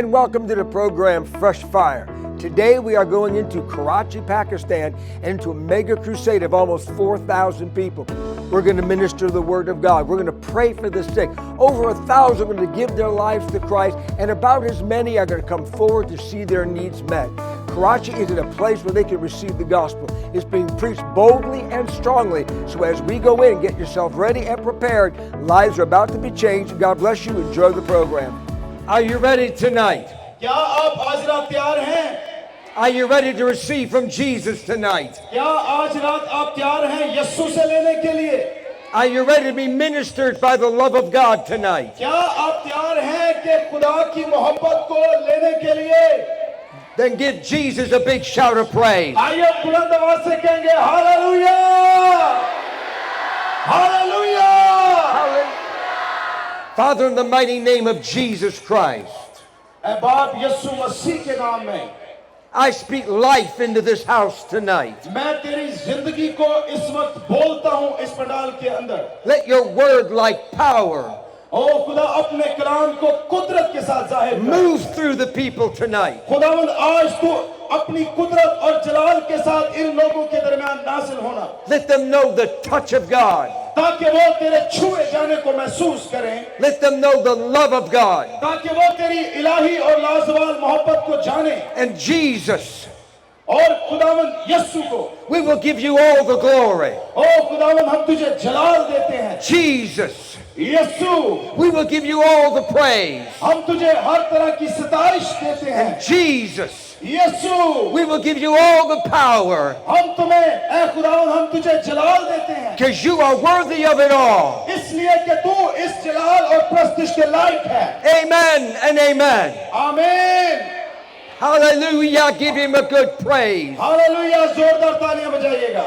and welcome to the program Fresh Fire. Today we are going into Karachi, Pakistan, and into a mega crusade of almost 4,000 people. We're going to minister the Word of God. We're going to pray for the sick. Over 1,000 are going to give their lives to Christ, and about as many are going to come forward to see their needs met. Karachi is in a place where they can receive the gospel. It's being preached boldly and strongly. So as we go in, get yourself ready and prepared. Lives are about to be changed. God bless you. Enjoy the program. Are you ready tonight? क्या आप आज रात तैयार हैं? Are you ready to receive from Jesus tonight? क्या आज रात आप तैयार हैं यीशु से लेने के लिए? Are you ready to be ministered by the love of God tonight? क्या आप तैयार हैं कि खुदा की मोहब्बत को लेने के लिए? Then give Jesus a big shout of praise. आइए बुलंद आवाज से कहेंगे hallelujah! Hallelujah! Father, in the mighty name of Jesus Christ, ऐ बाप यीशु मसीह के नाम में I speak life into this house tonight. मैं तेरी जिंदगी को इस वक्त बोलता हूं इस पंडाल के अंदर. Let your word like power ओ खुदा अपने कलाम को कुदरत के साथ जाहिर कर. move through the people tonight. खुदावंद आज तू अपनी कुदरत और जलाल के साथ इन लोगों के दरमियान नाज़िल होना. Let them know the touch of God. ताकि वो तेरे छुए जाने को महसूस करें. Let them know the love of God. ताकि वो तेरी इलाही और लाजवाब मोहब्बत को जाने. And Jesus, और खुदावंद यीशु को we will give you all the glory. ओ खुदावंद हम तुझे जलाल देते हैं. Jesus, Yeshu we will give you all the praise. हम तुझे हर तरह की सताइश देते हैं. Jesus, Yeshu we will give you all the power हम तुम्हें ऐ खुदावंद हम तुझे जलाल देते हैं. because you are worthy of it all. इसलिए कि तू इस जलाल और प्रस्तिश के लायक है. Amen and amen. आमीन. Hallelujah. Give him a good praise. Hallelujah. जोरदार तालियां बजाइएगा.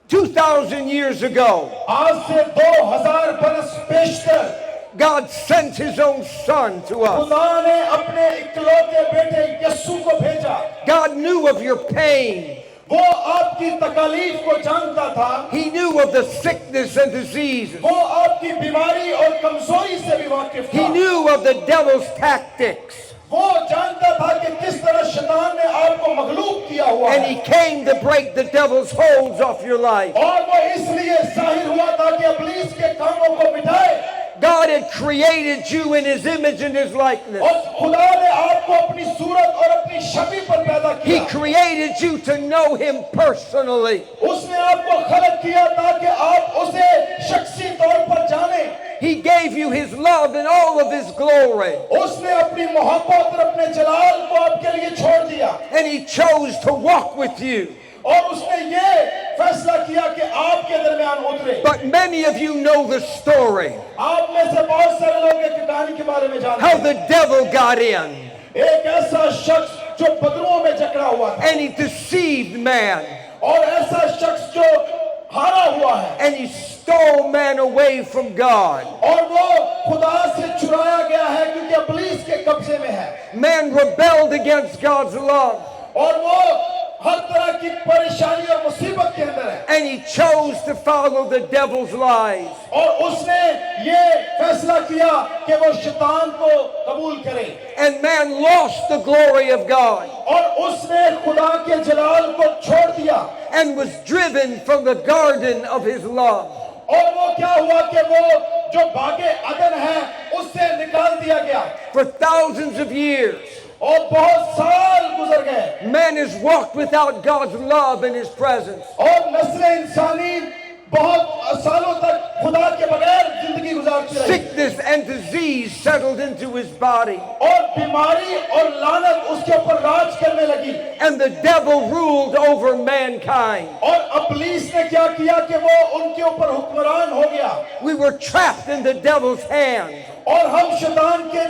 2,000 years ago, आज से 2000 बरस पेशतर God sent his own son to us. खुदा ने अपने इकलौते बेटे यीशु को भेजा. God knew of your pain. वो आपकी तकलीफ को जानता था. He knew of the sickness and diseases. वो आपकी बीमारी और कमजोरी से भी वाकिफ He था. knew of the devil's tactics. वो जानता था कि किस तरह शैतान ने आपको मगलूब किया हुआ And है. he came to break the devil's holds off your life. और वो इसलिए जाहिर हुआ था कि इब्लीस के कामों को मिटाए. God had created you in his image and his likeness. और खुदा ने आपको अपनी सूरत और अपनी छवि पर पैदा He किया. created you to know him personally. उसने आपको खलक किया ताकि आप उसे शख्सी तौर पर जाने. He gave you his love and all of his glory. उसने अपनी मोहब्बत और अपने जलाल को आपके लिए छोड़ दिया. And he chose to walk with you. और उसने ये फैसला किया कि आपके दरमियान उतरे. But many of you know the story. आप में से बहुत सारे लोग एक कहानी के बारे में जानते How हैं. the devil got in एक ऐसा शख्स जो बदरुओं में जकड़ा हुआ था. and he deceived man. और ऐसा शख्स जो हारा हुआ है. And he stole man away from God. और वो खुदा से चुराया गया है क्योंकि इब्लीस के कब्जे में है. Man rebelled against God's love. और वो हर तरह की परेशानी और मुसीबत के अंदर है. And he chose to follow the devil's lies. और उसने ये फैसला किया कि वो शैतान को कबूल करे. And man lost the glory of God और उसने खुदा के जलाल को छोड़ दिया. and was driven from the garden of his love. और वो क्या हुआ कि वो जो बागे अदन है उससे निकाल दिया गया. For thousands of years, और बहुत साल गुजर गए. man has walked without God's love and his presence. और नस्ल इंसानी बहुत सालों तक खुदा के बगैर जिंदगी गुजारती रही. Sickness and disease settled into his body. और बीमारी और लानत उसके ऊपर राज करने लगी. And the devil ruled over mankind. और इब्लीस ने क्या किया कि वो उनके ऊपर हुक्मरान हो गया. We were trapped in the devil's hand. और हम शैतान के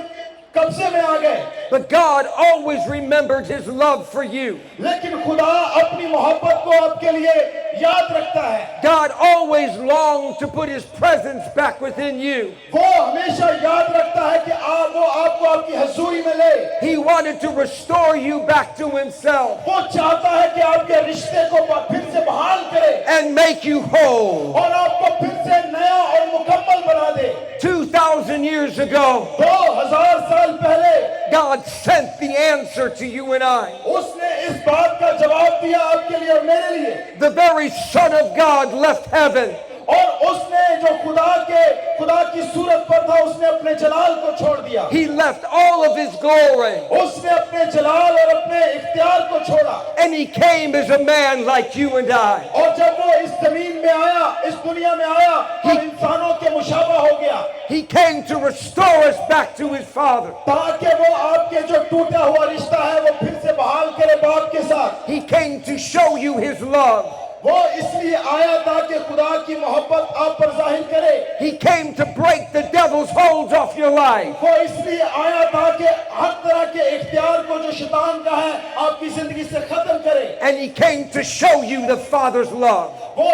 कब्जे में आ गए. But God always remembered his love for you. लेकिन खुदा अपनी मोहब्बत को आपके लिए याद रखता है. God always longed to put his presence back within you. वो हमेशा याद रखता है कि वो आपको आपकी हजूरी में ले. He wanted to restore you back to himself वो चाहता है कि आपके रिश्ते को फिर से बहाल करे and make you whole. और आपको फिर से नया और मुकम्मल बना दे. 2,000 2,000 years ago, 2000 साल पहले God sent the answer to you and I. उसने इस बात का जवाब दिया आपके लिए और मेरे लिए। The very Son of God left heaven. और उसने जो खुदा की सूरत पर था, उसने अपने जलाल को छोड़ दिया। He left all of his glory. उसने अपने जलाल और अपने इख्तियार को छोड़ा। And he came as a man like you and I. और जब वो इस जमीन में आया, इस दुनिया में आया, तो इंसानों के मुशाबा हो गया। He came to restore us back to his Father. ताकि वो आपके जो टूटा हुआ रिश्ता है वो फिर से बहाल करे बाप के साथ। He came to show you his love. वो इसलिए आया ताकि खुदा की मोहब्बत आप पर जाहिर करे। He came to break the devil's holds off your life. वो इसलिए आया ताकि हर तरह के इख्तियार को जो शैतान का है आपकी जिंदगी से खत्म करे। And he came to show you the Father's love. वो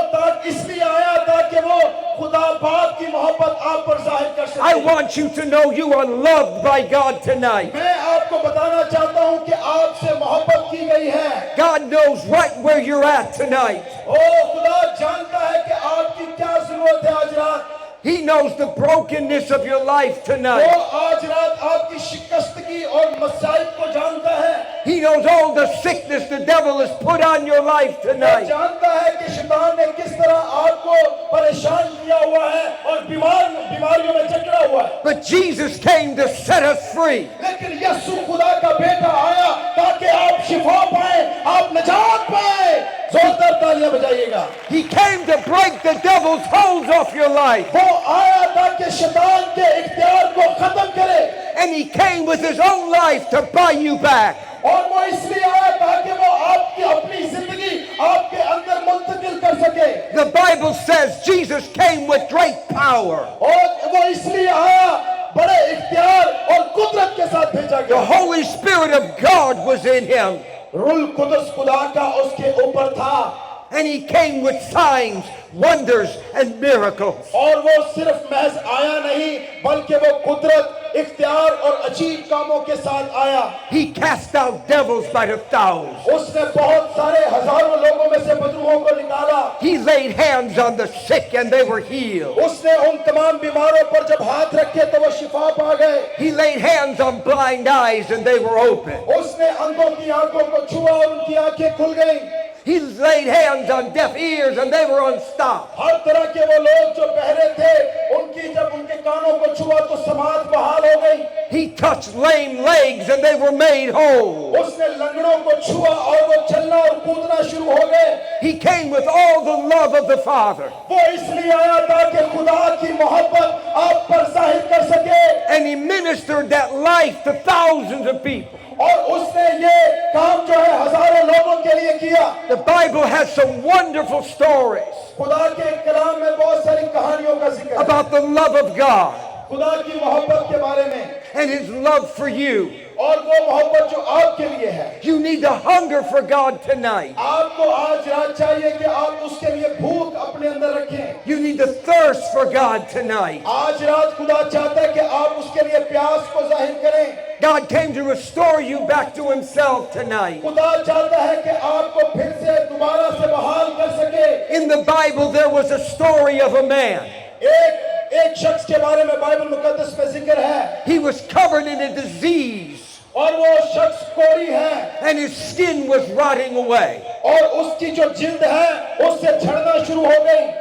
इसलिए आया ताकि वो खुदा बाप की मोहब्बत आप पर जाहिर कर सके। I want you to know you are loved by God tonight. मैं आपको बताना चाहता हूं कि आपसे मोहब्बत की गई है। God knows right where you're at tonight. ओ खुदा जानता है कि आपकी क्या जरूरत है आज रात। He knows the brokenness of your life वो tonight. आज रात आपकी शिकस्तगी और मसाइब को जानता है। He knows all the sickness the devil has put on your life वो tonight. जानता है कि शैतान ने किस तरह आपको परेशान किया हुआ है और बीमारियों में जकड़ा हुआ है। But Jesus came to set us free. लेकिन यीशु खुदा का बेटा आया ताकि आप शिफा पाए, आप निजात पाए। जोरदार तालियां बजाइएगा। He came to break the devil's holds off your life. वो आया ताकि शैतान के इख्तियार को खत्म करे। And he came with his own life to buy you back. और वो इसलिए आया ताकि वो आपकी अपनी जिंदगी आपके अंदर मुंतकिल कर सके। The Bible says Jesus came with great power. और वो इसलिए आया बड़े इख्तियार और कुदरत के साथ भेजा The गया। Holy Spirit of God was in him. रूह कुदस खुदा का उसके ऊपर था। And he came with signs, wonders, and miracles. और वो सिर्फ महज आया नहीं बल्कि वो कुदरत, इख्तियार और अजीब कामों के साथ आया। He cast out devils by the thousands. उसने बहुत सारे हजारों लोगों में से बदरूहों को निकाला। He laid hands on the sick and they were healed. उसने उन तमाम बीमारों पर जब हाथ रखे तो वो शिफा पा गए। He laid hands on blind eyes and they were open. उसने अंधों की आंखों को छुआ और उनकी आंखें खुल गईं। He laid hands on deaf ears and they were unstopped. हर तरह के वो लोग जो बहरे थे उनकी जब उनके कानों को छुआ तो समाज बहाल हो गई। He touched lame legs and they were made whole. उसने लंगड़ों को छुआ और वो चलना और कूदना शुरू हो गए। He came with all the love of the Father. वो इसलिए आया ताकि खुदा की मोहब्बत आप पर जाहिर कर सके। And he ministered that life to thousands of people. और उसने ये काम जो है हजारों लोगों के लिए किया। The Bible has some wonderful stories खुदा के कलाम में बहुत सारी कहानियों का जिक्र है about the love of God खुदा की मोहब्बत के बारे में and his love for you. और वो मोहब्बत जो आपके लिए है। You need to hunger for God tonight. आपको आज रात चाहिए कि आप उसके लिए भूख अपने अंदर रखें। You need to thirst for God tonight. आज रात खुदा चाहता है कि आप उसके लिए प्यास को जाहिर करें। God came to restore you back to himself tonight. खुदा चाहता है कि आपको फिर से दोबारा से बहाल कर सके। In the Bible there was a story of a man. एक शख्स के बारे में बाइबल मुकद्दस में जिक्र है। He was covered in a disease और वो शख्स कोढ़ी है and his skin was rotting away. और उसकी जो जिल्द है उससे झड़ना शुरू हो गई।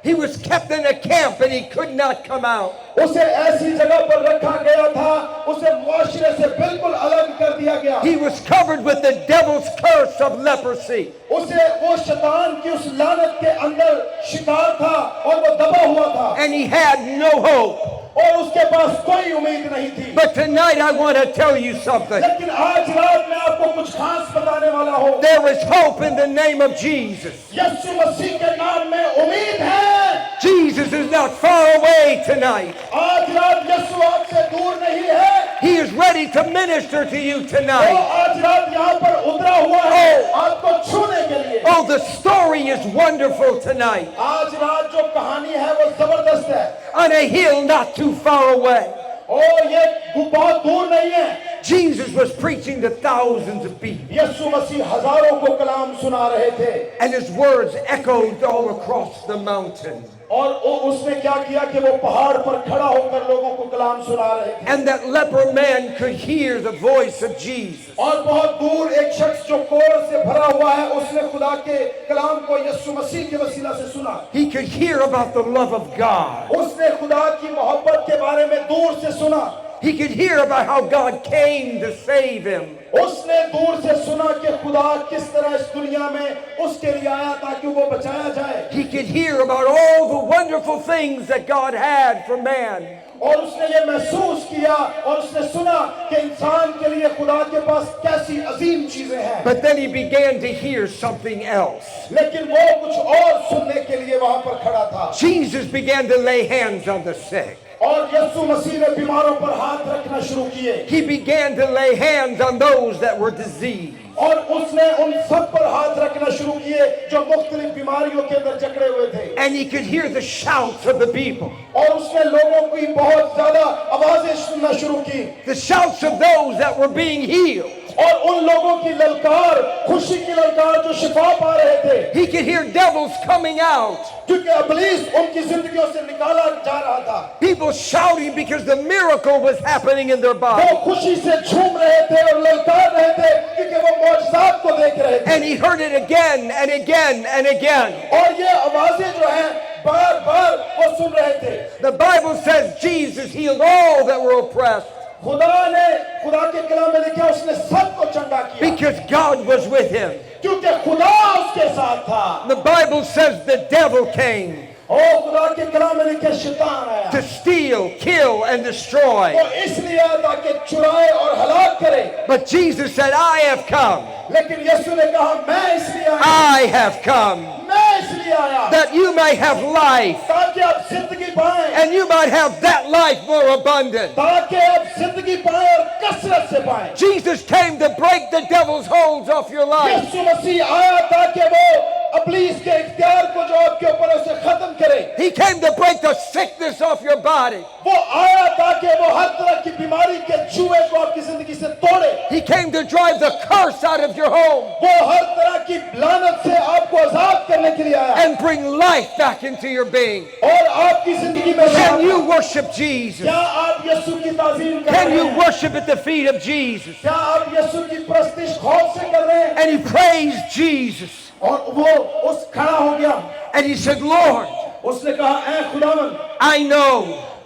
He was kept in a camp and he could not come out. उसे ऐसी जगह पर रखा गया था, उसे मुआशरे से बिल्कुल अलग कर दिया गया। He was covered with the devil's curse of leprosy. उसे वो शैतान की उस लानत के अंदर शिकार था और वो दबा हुआ था And he had no hope. और उसके पास कोई उम्मीद नहीं थी। But tonight I want to tell you something. लेकिन आज रात मैं आपको कुछ खास बताने वाला हूँ। There is hope in the name of Jesus. यीशु मसीह के नाम में उम्मीद है। Jesus is not far away tonight. आज रात यीशु आपसे दूर नहीं है। He is ready to minister to you वो tonight. आज रात यहाँ पर उतरा हुआ है आपको छूने के लिए। Oh, the story is wonderful tonight. आज रात जो कहानी है वो जबरदस्त है। On a hill not too far away, और ये बहुत दूर नहीं है। Jesus was preaching to thousands of people, यीशु मसीह हजारों को कलाम सुना रहे थे and his words echoed all across the mountain. और उसने क्या किया कि वो पहाड़ पर खड़ा होकर लोगों को कलाम सुना रहे थे And that leper man could hear the voice of Jesus. और बहुत दूर एक शख्स जो कोर से भरा हुआ है उसने खुदा के कलाम को यीशु मसीह के वसीला से सुना He could hear about the love of God. उसने खुदा की मोहब्बत के बारे में दूर से सुना He could hear about how God came to save him. उसने दूर से सुना कि खुदा किस तरह इस दुनिया में उसके लिए आया ताकि वो बचाया जाए He could hear about all the wonderful things that God had for man. और उसने ये महसूस किया और उसने सुना कि इंसान के लिए खुदा के पास कैसी अजीम चीजें हैं But then he began to hear something else. लेकिन वो कुछ और सुनने के लिए वहां पर खड़ा था Jesus began to lay hands on the sick. और यीशु मसीह ने बीमारों पर हाथ रखना शुरू किए He began to lay hands on those that were diseased. और उसने उन सब पर हाथ रखना शुरू किए जो मुख्तलिफ बीमारियों के अंदर जकड़े हुए थे And he could hear the shouts of the people. और उसने लोगों की बहुत ज्यादा आवाजें सुनना शुरू की The shouts of those that were being healed. और उन लोगों की ललकार खुशी की ललकार जो शिफा पा रहे थे He could hear devils coming out. क्योंकि इब्लीस उनकी जिंदगियों से निकाला जा रहा था People shouting because the miracle was happening in their वो body. खुशी से झूम रहे थे और ललकार रहे थे क्योंकि वो मौजज़ात को देख रहे थे And he heard it again and again and again. और ये आवाजें जो हैं बार बार वो सुन रहे थे The Bible says Jesus healed all that were oppressed खुदा के कलाम में लिखा उसने सबको चंगा किया because God was with him. क्योंकि खुदा उसके साथ था The Bible says the devil came ओ खुदा के कलाम में लिखा शैतान आया to steal, kill, and destroy. वो इसलिए आया ताकि चुराए और हलाक करे But Jesus said, I have come. लेकिन यीशु ने कहा मैं इसलिए आया I have come मैं इसलिए आया that you may have life ताकि आप जिंदगी पाएं and you might have that life more abundant. ताकि आप जिंदगी पाएं और कसरत से पाएं Jesus came to break the devil's holds off your life. यीशु मसीह आया ताकि वो इब्लीस के इख्तियार को जो आपके ऊपर है उसे खत्म करे He came to break the sickness off your body. वो आया ताकि वो हर तरह की बीमारी के जुए को आपकी जिंदगी से तोड़े He came to drive the curse out of your home वो हर तरह की लानत से आपको आजाद करने के लिए आया and bring life back into your being. और आपकी जिंदगी में Can you worship Jesus? क्या आप यीशु की ताज़ीम कर Can रहे you हैं worship at the feet of Jesus? क्या आप यीशु की प्रस्तिश खौफ से कर रहे हैं And he praised Jesus. और वो उस खड़ा हो गया And he said, Lord, उसने कहा ऐ खुदावन I know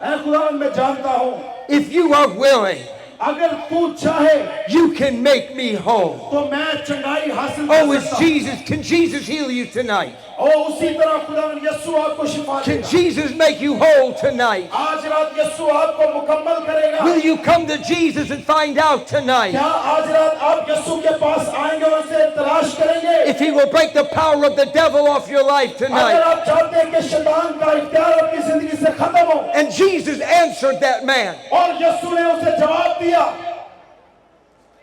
ऐ खुदावन मैं जानता हूँ if you are willing, अगर तू चाहे you can make me whole. तो मैं चंगाई हासिल Oh, कर is सकता हूँ Jesus, can Jesus heal you tonight? और उसी तरह खुदावन यीशु आपको शिफा Can देगा Jesus make you whole tonight? आज रात यीशु आपको मुकम्मल करेगा Will you come to Jesus and find out tonight क्या आज रात आप यीशु के पास आएंगे और उसे तलाश करेंगे if he will break the power of the devil off your life अगर tonight? आप चाहते हैं कि शैतान का इख्तियार आपकी जिंदगी से खत्म हो And Jesus answered that man. और यीशु ने उसे जवाब दिया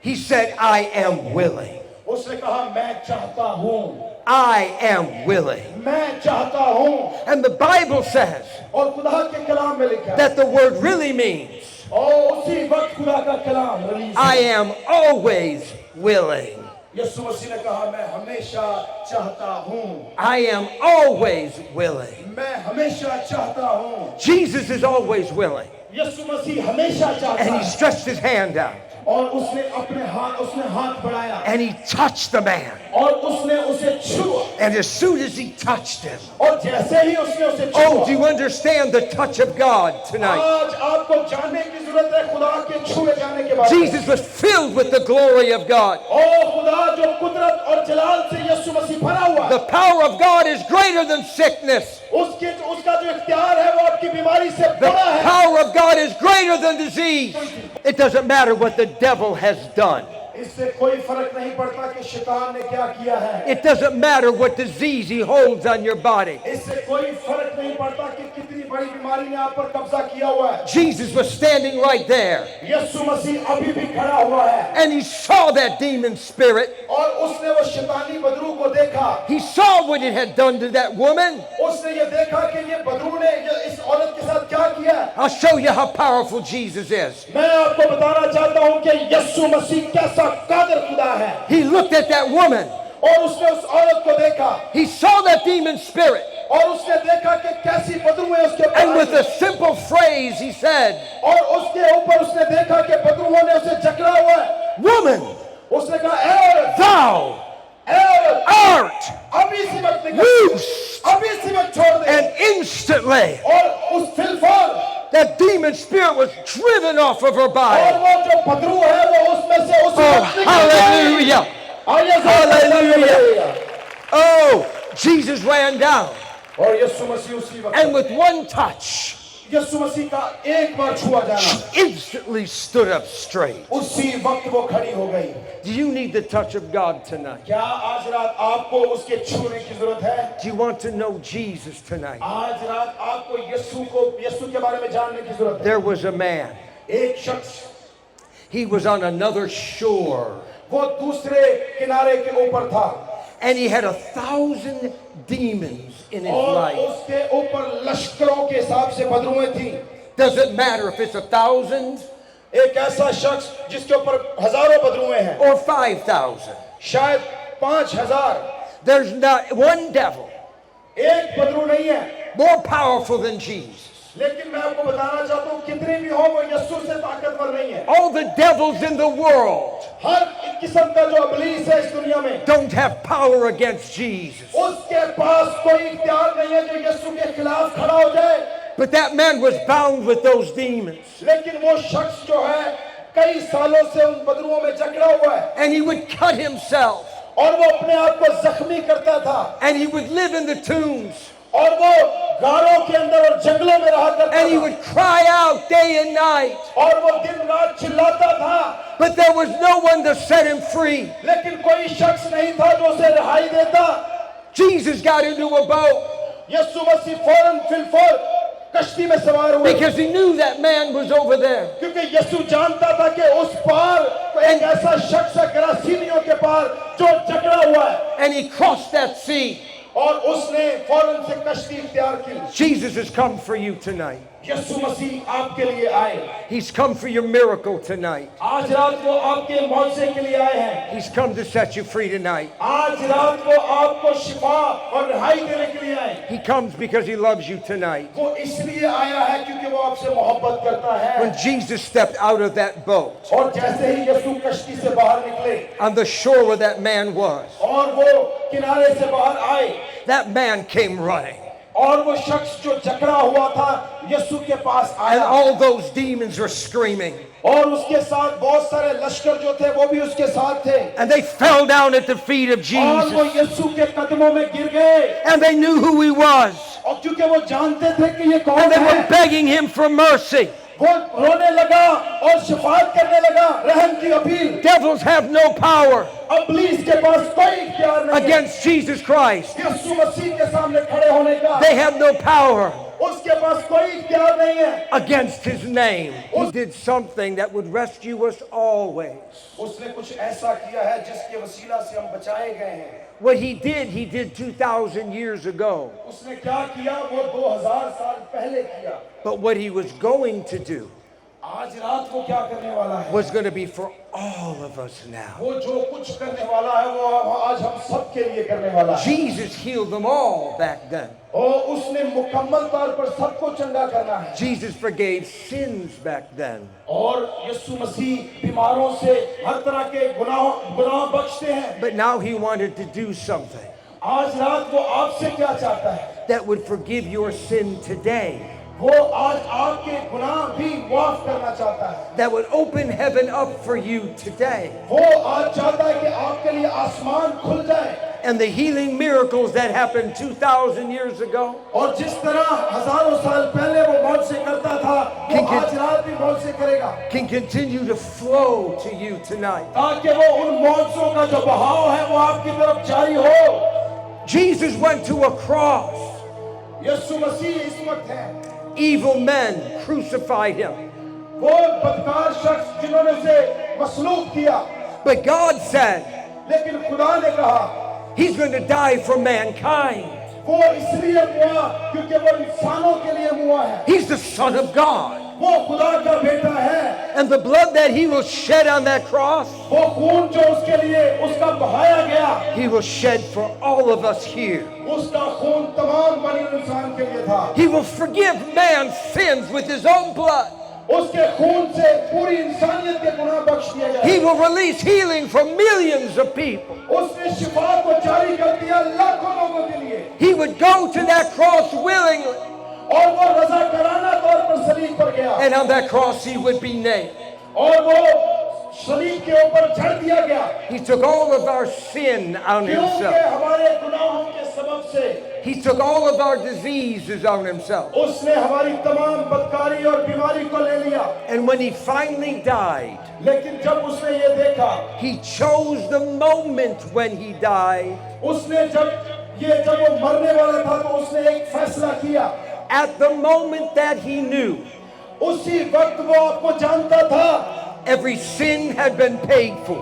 He said, I am willing. उसने कहा मैं चाहता हूँ I am willing. मैं चाहता हूँ And the Bible says और खुदा के कलाम में लिखा है that the word really means, और उसी वक्त खुदा का कलाम release I am always willing. Yeshu Masih ने कहा मैं हमेशा चाहता हूँ I am always willing. मैं हमेशा चाहता हूँ Jesus is always willing. Yeshu मसीह हमेशा चाहता And he है stretched his hand out और उसने हाथ बढ़ाया and he touched the man. और उसने उसे छुआ And as soon as he touched him, और जैसे ही उसने उसे oh, do छुआ you understand the touch of God tonight? आज आपको जानने की जरूरत है खुदा के छुए जाने के बाद Jesus was filled with the glory of God. ओ खुदा जो कुदरत और जलाल से यीशु मसीह भरा हुआ The power of God is greater than sickness. उसका जो इख्तियार है वो आपकी बीमारी से The बड़ा है power of God is greater than disease. It doesn't matter what the devil has done. इससे कोई फर्क नहीं पड़ता कि शैतान ने क्या किया है It doesn't matter what disease he holds on your body. इससे कोई फर्क नहीं पड़ता कि कितनी बड़ी बीमारी ने आप पर कब्जा किया हुआ है Jesus was standing right there यीशु मसीह अभी भी खड़ा हुआ है and he saw that demon spirit. और उसने वो शैतानी बदरू को देखा He saw what it had done to that woman. उसने ये देखा कि ये बदरू ने इस औरत के साथ क्या किया I'll show you how powerful Jesus is. मैं आपको बताना चाहता हूँ कि यीशु मसीह कैसा कादिर खुदा है। He looked at that woman. और उसने उस औरत को देखा He saw that demon spirit. और उसने देखा कि कैसी बदबूएं उसके ऊपर And with I. a simple phrase, he said, और उसके ऊपर उसने देखा कि बदबूओं ने उसे जकड़ा हुआ है। "Woman, उसने कहा, ए औरत, thou ए औरत, art अभी सी मत निकल, loose." अभी सी मत छोड़ दे। And instantly, और उस फिलफार that demon spirit was driven off of her और body. वो जो बदबू है वो उसमें से उस Oh, वक्त निकल गई। hallelujah. आइए जोरदार तालियां बजाइएगा। Oh, Jesus ran down. और यीशु मसीह उसी वक्त And with one touch, यीशु मसीह का एक बार छुआ जाना she instantly stood up straight. उसी वक्त वो खड़ी हो गई। Do you need the touch of God tonight? क्या आज रात आपको उसके छूने की जरूरत है? Do you want to know Jesus tonight? आज रात आपको यीशु के बारे में जानने की जरूरत है। There was a man. एक शख्स He was on another shore. वो दूसरे किनारे के ऊपर था And he had 1,000 demons in his और life. उसके ऊपर लश्करों के हिसाब से बदबूएं थी। Doesn't matter if it's 1,000 एक ऐसा शख्स जिसके ऊपर हजारों बदबूएं हैं, or 5,000. शायद 5,000, There's not one devil एक बदबू नहीं है। more powerful than Jesus. लेकिन मैं आपको बताना चाहता हूँ कितने भी हो वो यीशु से ताकतवर नहीं है। All the devils in the world हर एक किस्म का जो इब्लीस है इस दुनिया में don't have power against Jesus. उसके पास कोई इख्तियार नहीं है जो यीशु के खिलाफ खड़ा हो जाए। But that man was bound with those demons. लेकिन वो शख्स जो है कई सालों से उन बदरुओं में जकड़ा हुआ है And he would cut himself. और वो अपने आप को जख्मी करता था And he would live in the tombs. और वो गारों के अंदर और जंगलों में रहा करता And he था would cry out day and night. और वो दिन रात चिल्लाता था। But there was no one to set him free. लेकिन कोई शख्स नहीं था जो उसे रिहाई देता। Jesus got into a boat यीशु मसीह फौरन फिलफौर कश्ती में सवार हुए because he knew that man was over there. क्योंकि यीशु जानता था कि उस पार एक ऐसा शख्स है गरासीनियों के पार जो जकड़ा हुआ है And he crossed that sea. और उसने फौरन से कश्ती इख्तियार की। Jesus has come for you tonight. यीशु मसीह आपके लिए आए। He's come for your miracle tonight. आज रात वो आपके मौजे के लिए आए हैं। He's come to set you free tonight. आज रात वो आपको शिफा और रिहाई देने के लिए आए। He comes because he loves you tonight. वो इसलिए आया है क्योंकि वो आपसे मोहब्बत करता है। When Jesus stepped out of that boat और जैसे ही यीशु कश्ती से बाहर निकले on the shore where that man was, और वो किनारे से बाहर आए that man came running. और वो शख्स जो जकड़ा हुआ था यीशु के पास And आया all those demons were screaming. और उसके साथ बहुत सारे लश्कर जो थे वो भी उसके साथ थे And they fell down at the feet of और वो Jesus. यीशु के कदमों में गिर गए And they knew who he was. और क्योंकि वो जानते थे कि ये And कौन they were है begging him for mercy. वो रोने लगा और शिफात करने लगा रहम की appeal. Devils have no power इब्लीस के पास कोई इख्तियार नहीं है against Jesus Christ. यीशु मसीह के सामने खड़े होने का। They have no power उसके पास कोई इख्तियार नहीं है। against his name. He did something that would rescue us always. उसने कुछ ऐसा किया है जिसके वसीला से हम बचाए गए हैं। What he did 2,000 years ago. उसने क्या किया वो 2000 साल पहले किया। But what he was going to do आज रात वो क्या करने वाला है was going to be for all of us now. वो जो कुछ करने वाला है वो आज हम सब के लिए करने वाला है। Jesus healed them all back then. और उसने मुकम्मल तौर पर सबको चंगा करना है। Jesus forgave sins back then. और यीशु मसीह बीमारों से हर तरह के गुनाह बख्शते हैं। But now he wanted to do something आज रात वो आपसे क्या चाहता है that would forgive your sin today, वो आज आपके गुनाह भी माफ करना चाहता है। that would open heaven up for you today. वो आज चाहता है कि आपके लिए आसमान खुल जाए And the healing miracles that happened 2,000 years ago और जिस तरह हजारों साल पहले वो मौत से करता था वो आज रात भी मौत से करेगा can continue to flow to you tonight. ताकि वो उन मौजों का जो बहाव है वो आपकी तरफ जारी हो। Jesus went to a cross. यीशु मसीह इस वक्त है Evil men crucified him. वो बदकार शख्स जिन्होंने उसे मसलूब किया But God said लेकिन खुदा ने कहा he's going to die for mankind. वो इसलिए हुआ क्योंकि वो इंसानों के लिए हुआ है। He's the Son of God. वो खुदा का बेटा है। And the blood that he will shed on that cross, वो खून जो उसके लिए उसका बहाया गया, he will shed for all of us here. उसका खून तमाम बनी इंसान के लिए था। He will forgive man's sins with his own blood. उसके खून से पूरी इंसानियत के गुनाह बख्श दिए गए। He will release healing for millions of people. उसने शिफा को जारी कर दिया लाखों लोगों के लिए। He would go to that cross willingly, और वो रज़ाकाराना तौर पर सलीब पर गया। and on that cross he would be nailed. और वो सलीब के ऊपर चढ़ दिया गया। He took all of our sin on क्योंकि himself. हमारे गुनाहों के सबब से He took all of our diseases on himself. उसने हमारी तमाम बदकारी और बीमारी को ले लिया। And when he finally died, लेकिन जब उसने ये देखा, he chose the moment when he died. उसने जब वो मरने वाला था तो उसने एक फैसला किया। At the moment that he knew उसी वक्त वो आपको जानता था every sin had been paid for,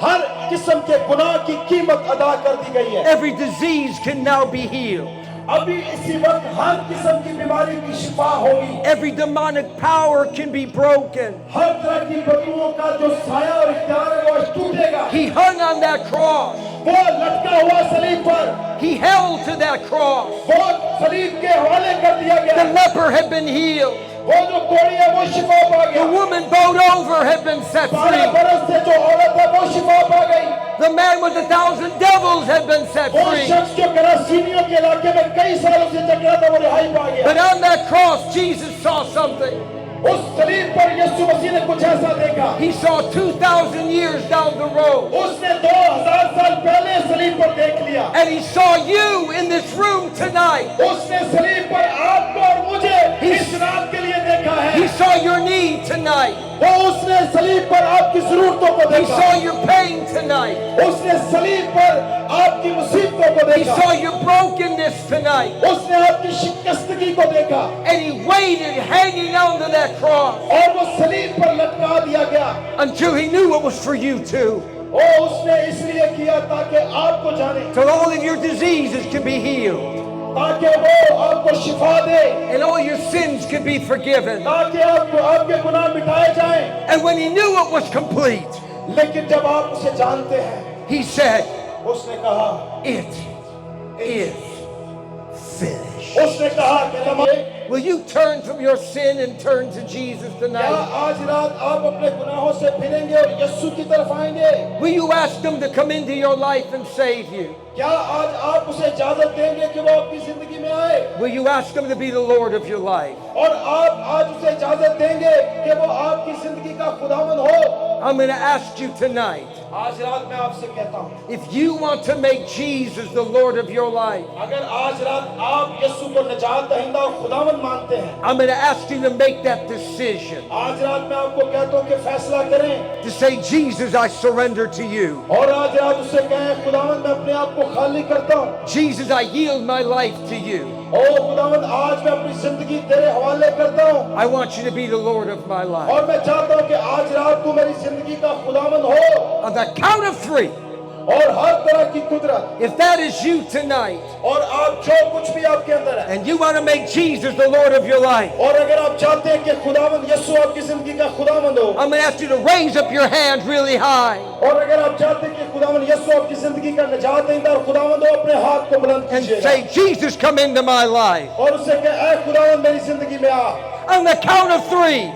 हर किस्म के गुनाह की कीमत अदा कर दी गई है। every disease can now be healed, अभी इसी वक्त हर किस्म की बीमारी की शिफा होगी। every demonic power can be broken. हर तरह की बदबुओं का जो साया और इख्तियार है वो आज टूटेगा। He hung on that cross. वो लटका हुआ सलीब पर, He held to that cross. वो सलीब के हवाले कर दिया The गया। leper had been healed. वो जो कोढ़ी है वो शिफा पा The गया। woman bowed over had been set 12 free. बरस से जो औरत है वो शिफा पा गई। The man with 1,000 devils had been set वो free. शख्स जो गरासीनियों के इलाके में कई सालों से जकड़ा था वो रिहाई पा गया। But on that cross, Jesus saw something. उस सलीब पर यीशु मसीह ने कुछ ऐसा देखा। He saw 2,000 years down the road. उसने 2000 साल पहले सलीब पर देख लिया। And he saw you in this room tonight. उसने सलीब पर आपको और मुझे इस रात के लिए देखा He है। saw your need tonight. वो उसने सलीब पर आपकी जरूरतों को He देखा। saw your pain tonight. उसने सलीब पर आपकी मुसीबतों को He देखा। saw your brokenness tonight. उसने आपकी शिकस्तगी को देखा And he waited hanging onto that cross और वो सलीब पर लटका दिया गया। until he knew it was for you too. वो उसने इसलिए किया ताकि आपको जाने, Till all of your diseases can be healed. ताकि वो आपको शिफा दे, And all your sins can be forgiven. ताकि आपके गुनाह मिटाए जाएं। And when he knew it was complete, लेकिन जब आप उसे जानते हैं, he said, उसने कहा, it is finished. उसने कहा कि नमाज़ Will you turn from your sin and turn to Jesus क्या tonight? आज रात आप अपने गुनाहों से फिरेंगे और यीशु की तरफ आएंगे? Will you ask him to come into your life and save you? क्या आज आप उसे इजाजत देंगे कि वो आपकी जिंदगी में आए? Will you ask him to be the Lord of your life? और आप आज उसे इजाजत देंगे कि वो आपकी जिंदगी का खुदावंद हो? I'm going to ask you tonight, आज रात मैं आपसे कहता हूँ, if you want to make Jesus the Lord of your life, अगर आज रात आप यीशु को निजात दहिंदा और खुदावंद मानते हैं, I'm going to ask you to make that decision आज रात मैं आपको कहता हूँ कि फैसला करें to say, Jesus, I surrender to you. और आज रात उसे कहें, खुदावंद मैं अपने आप को खाली करता हूँ। Jesus, I yield my life to you. ओ खुदावंद आज मैं अपनी जिंदगी तेरे हवाले करता हूँ I want you to be the Lord of my life. और मैं चाहता हूँ कि आज रात तू मेरी जिंदगी का खुदावंद हो On the count of 3, और हर तरह की कुदरत if that is you tonight, और आप जो कुछ भी आपके अंदर है and you want to make Jesus the Lord of your life, और अगर आप चाहते हैं कि खुदावंद यीशु आपकी जिंदगी का खुदावंद हो I'm going to ask you to raise up your hand really high और अगर आप चाहते हैं कि खुदावंद यीशु आपकी जिंदगी का निजात देंदा और खुदावंद हो, अपने हाथ को बुलंद and कीजिएगा say, Jesus, come into my life. और उससे कहे, ऐ खुदावंद मेरी जिंदगी में आ। On the count of 3,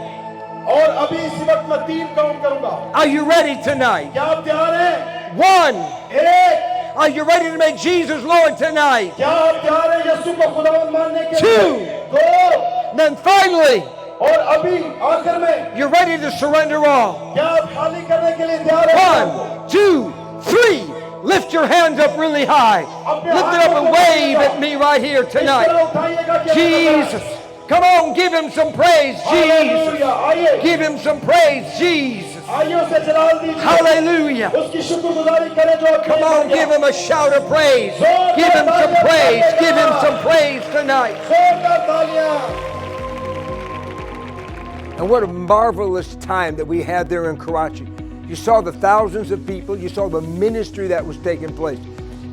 और अभी इसी वक्त मैं 3 काउंट करूंगा। are you ready tonight? क्या आप तैयार हैं? 1, 1, are you ready to make Jesus Lord tonight? क्या आप तैयार हैं यीशु को खुदावंद मानने के लिए? 2, 2, then finally, और अभी आखिर में you're ready to surrender all. क्या आप खाली करने के लिए तैयार हैं? 1, 2, 3. Lift your hands up really high. Lift it up and wave at me right here इस तरह tonight. उठाइएगा कि Jesus. Come on, give him some praise, Jesus. Hallelujah, आइए Give him some praise, Jesus. आइए उसे जलाल दीजिए, Hallelujah. उसकी शुक्रगुजारी करें जो आपके Come लिए on, कर give गया। him a shout of praise. Give him some praise. Give him some praise tonight. जोरदार तालियां। And what a marvelous time that we had there in Karachi. You saw the thousands of people. You saw the ministry that was taking place.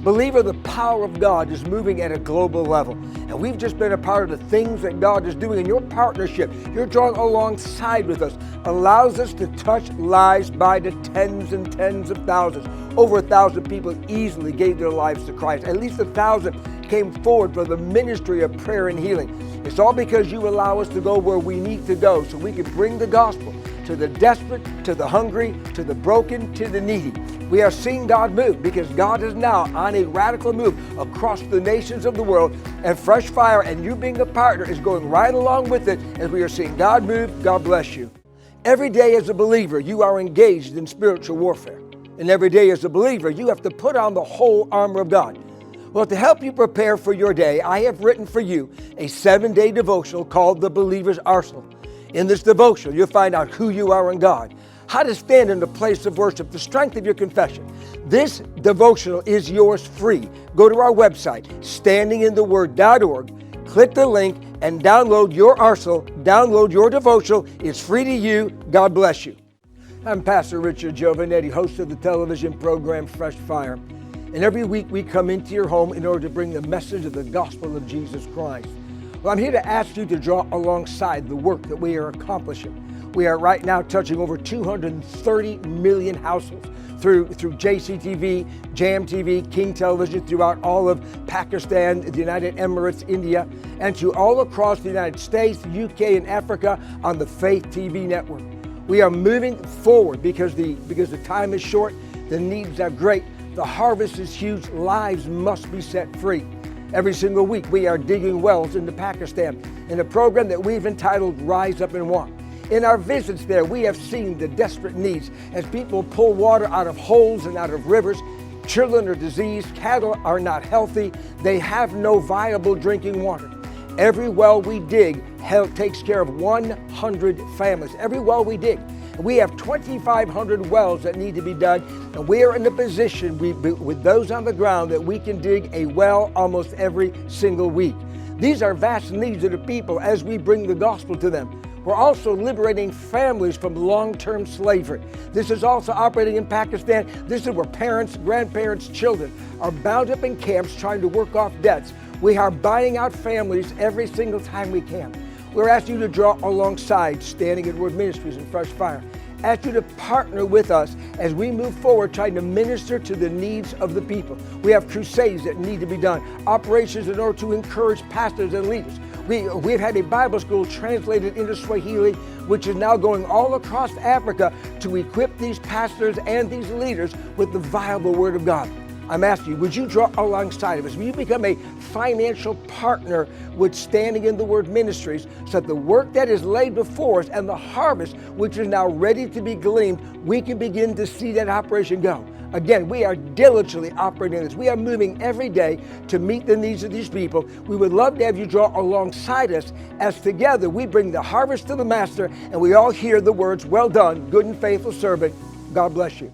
Believer, the power of God is moving at a global level. And we've just been a part of the things that God is doing. And your partnership, you're drawing alongside with us, allows us to touch lives by the tens and tens of thousands. Over 1,000 people easily gave their lives to Christ. At least 1,000 came forward for the ministry of prayer and healing. It's all because you allow us to go where we need to go so we can bring the gospel to the desperate, to the hungry, to the broken, to the needy. We are seeing God move because God is now on a radical move across the nations of the world, and Fresh Fire and you being a partner is going right along with it as we are seeing God move. God bless you. Every day as a believer, you are engaged in spiritual warfare. And every day as a believer, you have to put on the whole armor of God. Well, to help you prepare for your day, I have written for you a 7-day devotional called The Believer's Arsenal. In this devotional, you'll find out who you are in God, how to stand in the place of worship, the strength of your confession. This devotional is yours free. Go to our website, standingintheword.org, click the link, and download your arsenal, download your devotional. It's free to you. God bless you. I'm Pastor Richard Giovanetti, host of the television program Fresh Fire. And every week we come into your home in order to bring the message of the gospel of Jesus Christ. Well, I'm here to ask you to draw alongside the work that we are accomplishing. We are right now touching over 230 million households through JCTV, JAM TV, King Television, throughout all of Pakistan, the United Emirates, India, and to all across the United States, UK, and Africa on the Faith TV network. We are moving forward because the time is short, the needs are great, the harvest is huge, lives must be set free. Every single week we are digging wells into Pakistan in a program that we've entitled Rise Up and Walk. In our visits there, we have seen the desperate needs as people pull water out of holes and out of rivers. Children are diseased, cattle are not healthy, they have no viable drinking water. Every well we dig takes care of 100 families. Every well we dig. We have 2,500 wells that need to be dug, and we are in a position with those on the ground that we can dig a well almost every single week. These are vast needs of the people as we bring the gospel to them. We're also liberating families from long-term slavery. This is also operating in Pakistan. This is where parents, grandparents, children are bound up in camps trying to work off debts. We are buying out families every single time we can. We're asking you to draw alongside Standing in Word Ministries and Fresh Fire. Ask you to partner with us as we move forward trying to minister to the needs of the people. We have crusades that need to be done, operations in order to encourage pastors and leaders. We've had a Bible school translated into Swahili, which is now going all across Africa to equip these pastors and these leaders with the viable Word of God. I'm asking you, would you draw alongside of us? Will you become a financial partner with Standing in the Word Ministries so that the work that is laid before us and the harvest, which is now ready to be gleaned, we can begin to see that operation go? Again, we are diligently operating this. We are moving every day to meet the needs of these people. We would love to have you draw alongside us as together we bring the harvest to the master and we all hear the words, "Well done, good and faithful servant." God bless you.